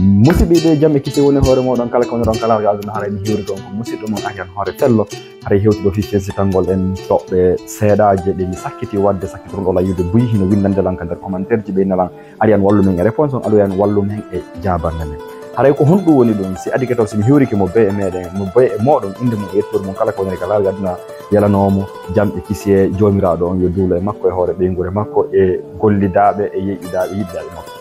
Musibe de jamme kite woni hore modon kala ko don kala galdo haray mi hiwri don ko musido mon akan hore tello haray hewtudo fi fesi tangol en tobbe seedaaje de mi sakkiti wadde sakkitron do la yude buyi hino windande lan ka der commentaire jibe nalan ari an wallu men e réponse on adu yan wallu men e jabande men haray ko hondu woni don si adi keto si mi hiwri ke mo be e meden mo be e modon inde mo ettor mon kala ko woni kala gadna yalanomo jambe kisiye jomiraado on yo duule makko e hore be ngure makko e gollidaabe e yeidaabe yiddabe makko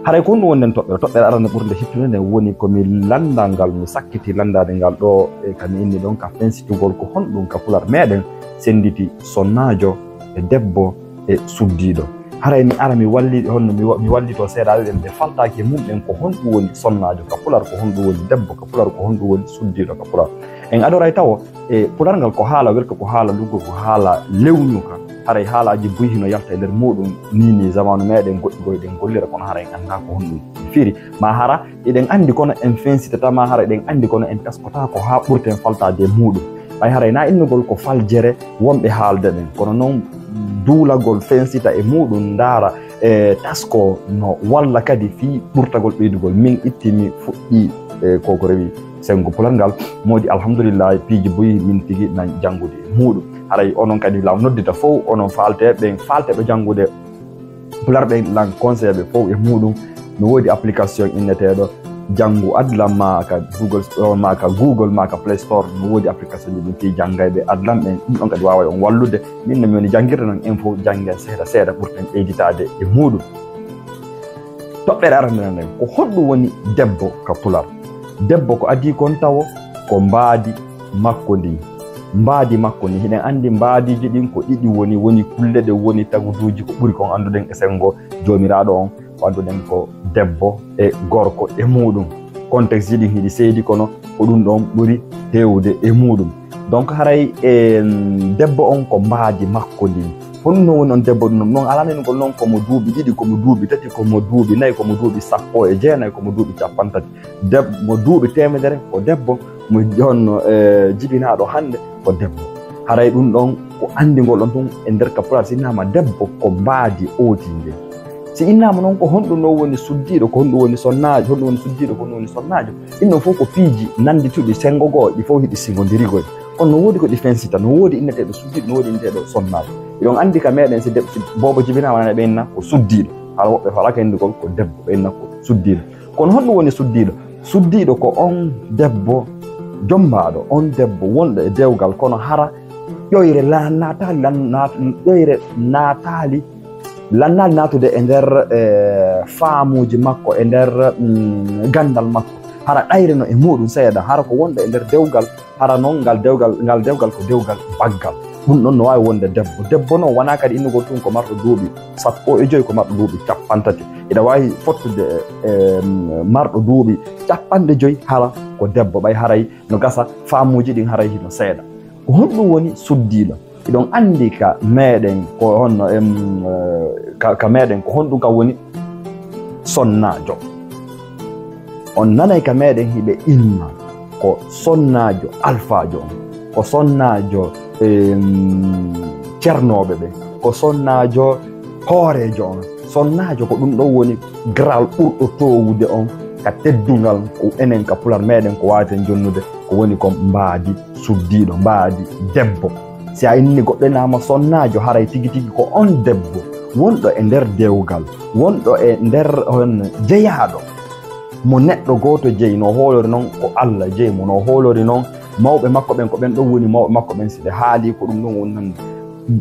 haray ko ɗum wonden toɓɓere arande ɓurde hittude nde woni komi landal mi sakkiti landade ngal ɗo e kami inni ɗon ka fensitugol ko honɗum ka pular meɗen senditi sonnajo e debbo e suddiɗo haray mi ara mi wallito seeɗaɗe ɗen nde faltaki mumɗen ko honɗum woni sonnajo ka pular ko honɗum woni debbo ka pular ko honɗum woni suddiɗo ka pular en adoray taw e pular ngal ko haala welko ko haala luggo ko haala lewñuka haray haalaji buyi hino yalta e nder muɗum nini zamanu meɗen goɗɗi goyɗen gollira kono hara en anda ko honɗum fiiri ma hara eɗen andi kono en fensitata ma hara eɗen andi kono en taskota ko ha ɓurten faltade e muɗum ɓay haray na innugol ko faljere wonɓe haalde ɗen kono noon duulagol fensita e muɗum ndaara e tasko no walla kadi fi ɓurtagol ɓeydugol min ittimi fuɗɗi koko rewi sengo pular ngal modi alhamdulillah piiji buyi min tigi nan janngude e muɗum haray onon kadi law noddita fof onon falteɓe janngude pular ɓen lan conseil ɓe fof e muɗum no woodi application inneteɗo janngu adlam ma ka google ma ka play store no woodi application ji ɗum fi janngayɓe adlam ɓen ɗum ɗon kadi wawa on wallude min no mi woni janngirde noon info janggen seeɗa ɓurten ɓeyditade e muɗum toɓɓere arandina nden ko honɗum woni debbo ka pular debbo ko adi kon tawo ko mbaadi makko ndi mbaadi makko ni hiɗen andi mbaadiji ɗin ko ɗiɗi woni kulle ɗe woni taguduji ko ɓuri kon anduɗen e sengo jomiraɗo on ko anduɗen ko debbo e gorko e muɗum contexte ji ɗin hiɗi seedi kono ko ɗum ɗon ɓuri hewde e muɗum donc haray debbo on ko mbaadi makko ndi honno woni on debbo ɗum noon alanenugol noon komo duuɓi ɗiɗi komo duuɓi tati komo duuɓi nayyi komo duuɓi sappo e jeenayyi komo duuɓi capan tati mo duuɓi temedere ko debbo mo honno jibinaɗo hande ko debbo haray ɗum ɗon ko andigol ɗon tun e nder ka pular si innama debbo ko mbaadi ootinde si innama noon ko honɗum ɗo woni suddiɗo ko honɗum woni sonnajo honɗum woni suddiɗo ko honɗum woni sonnajo ɗinɗon fof ko piiji nandituɗi sengo goo ɗi fof hiɗi singodirigoy kono no woodi ko ɗi fensita no woodi inneteɗo suddiɗo no woodi inneteɗo sonnajo iɗon andi ka meɗen si bobo jibinama nane ɓenna ko suddiɗo hala woɓɓe falaka hendigol ko debbo ɓenna ko suddiɗo kono honɗum woni suddiɗo ko on debbo jombaɗo on debbo wonɗo e dewgal kono hara ƴoyre naatali lannali natude e nder faamuji makko e nder gandal makko hara ɗayreno e muɗum seeɗa hara ko wonɗo e nder dewgal hara noon ngal dewgal ko dewgal baggal ɗum ɗon no wawi wonde debbo noon wona kadi innugol tun ko marɗo duuɓi 15 ko marɗo duuɓi 50 ina wawi fottude marɗo duuɓi 50 hara ko debbo ɓay haray no gasa faamuji ɗin haray hino seeɗa ko honɗum woni suddiɗo iɗon andi ka meɗen ko honno ka meɗen ko honɗum ka woni sonnajo on nanay ka meɗen hiɓe inna ko sonnajo alphajo on ko sonnajo ceernoɓe ɓe ko sonnajo hoorejo on sonnajo ko ɗum ɗon woni gral ɓurɗo towude on ka teddungal ko enen ka pular meɗen ko wawaten jonnude ko woni ko mbaadi suddiɗo mbaadi debbo si a inni goɗɗo nama sonnajo haray tigi tigi ko on debbo wonɗo e nder dewgal wonɗo e nder jeeyaɗo mo neɗɗo goto jeeyi no hoolori noon ko Allah jeeyi mo no hoolori noon mawɓe makko ɓen ko ɓen ɗon woni mawɓe makko ɓen si ɓe haali ko ɗum ɗon woni nan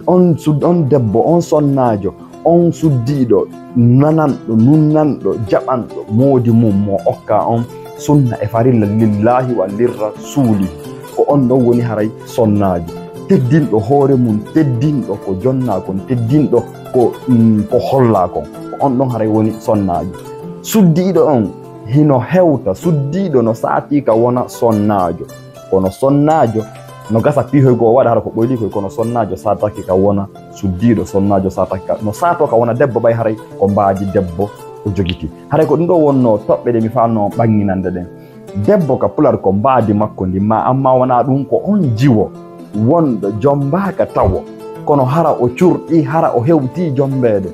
on debbo on sonnajo on suddiɗo nananɗo nunnanɗo jaɓanɗo moodi mum mo okka on sunna e farilla lillahi wa lirra suuli ko on ɗon woni haray sonnajo teddinɗo hoore mum teddinɗo ko jonna kon teddinɗo ko holla kon ko on ɗon haray woni sonnajo suddiɗo on hino hewta suddiɗo no saati ka wona sonnajo kono sonnajo no gasa pihoygoo waɗa hara ko ɓoyli koy kono sonnajo sataki ka wona suddiɗo sonnajo sataki ka no saato ka wona debbo ɓay haray ko mbaadi debbo o jogiti haray ko ɗum ɗo wonno toɓɓe ɗe mi fanno ɓanginande ɗen debbo ka pular ko mbaadi makko ndi ma amma wona ɗum ko on jiwo wonɗo jombaka tawo kono hara o curɗi hara o hewti jombeede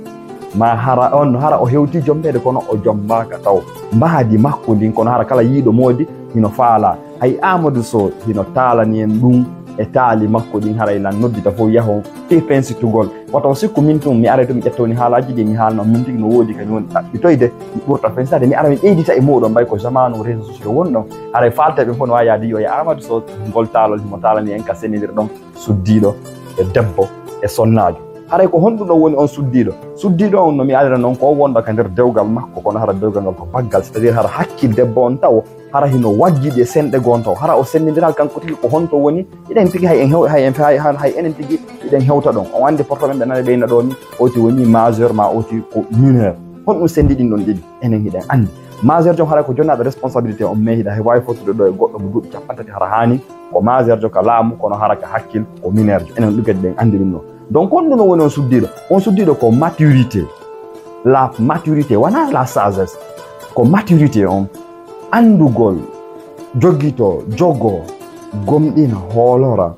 ma hara on hara o hewti jombede kono o jombaka taw mahadi makko din kono hara kala yiido modi hino faala hay Amadou Sow hino taalani en dum e taali makko din hara ilan noddita fo yaho te pensitugol wato sikku min tum mi arete mi ƴettoni haalaji di mi haalno min tigi no woodi kany woni ɗaɓɓitoyde mi ɓurta pensade mi ara mi ɓeydita e moɗon mbay ko zamanu réseau sociaux wonɗon haray faltaɓe fof no wawi yaade yo e Amadou Sow ngol taalol himo taalani en ka senidir ɗon suddiɗo e debbo e sonnajo haray ko honɗuɗo woni on suddiɗo on no mi alira noon ko wonɗo ka nder dewgal makko kono hara dewgal ngal ko baggal c'est à dire hara hakkil debbo on taw hara hino wajjiɗi e senɗe gon taw hara o sendidiral kanko tigi ko honto woni iɗen tigi hay enen tigi iɗen hewta ɗon on andi porto men ɓe nane ɓeyna ɗo ni oti woni majeur ma oti ko mineur honɗum sendiɗin ɗon ɗiɗi enen hiɗen andi majeur jo hara ko jonnaɗo responsabilité on mehiɗa hay wawi fottude ɗo e goɗɗo mo duuɓi 50 hara hani ko majeur jo ka laamu kono hara ka hakkil ko mineur jo enen ɗugati ɗen andi ɗum ɗon donc honɗum no woni on suddiɗo ko maturité la maturité wona la sagesse ko maturité on andugol joggito jogo gomɗina hoolora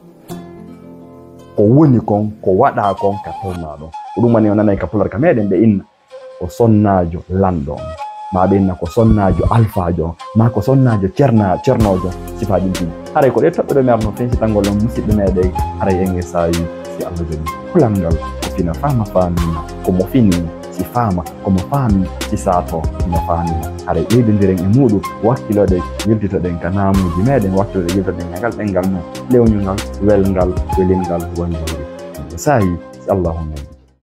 ko woni kon ko waɗa kon ka tolna ɗon ɗum woni o nanay ka pular ka meɗen ɓe inna ko sonnajo lanɗo on ma ɓe inna ko sonnajo alphajo ma ko sonnajo cernojo sifaji ɗin haray ko ɗe toɓɓe ɗo mi arno fencitangol on musidɓe meɗen haray en e sayi si Allah joni kulal ngal ko fina fama famina komo fini si fama komo faami si sato ino faamina haray ɓeydodiren e muɗum wakkiloɗe yiltitoɗen ka namuji meɗen wakkiloɗe yiltoɗen e ngal ɗengal men lewñungal welngal welingal wonjori sayi si Allahumma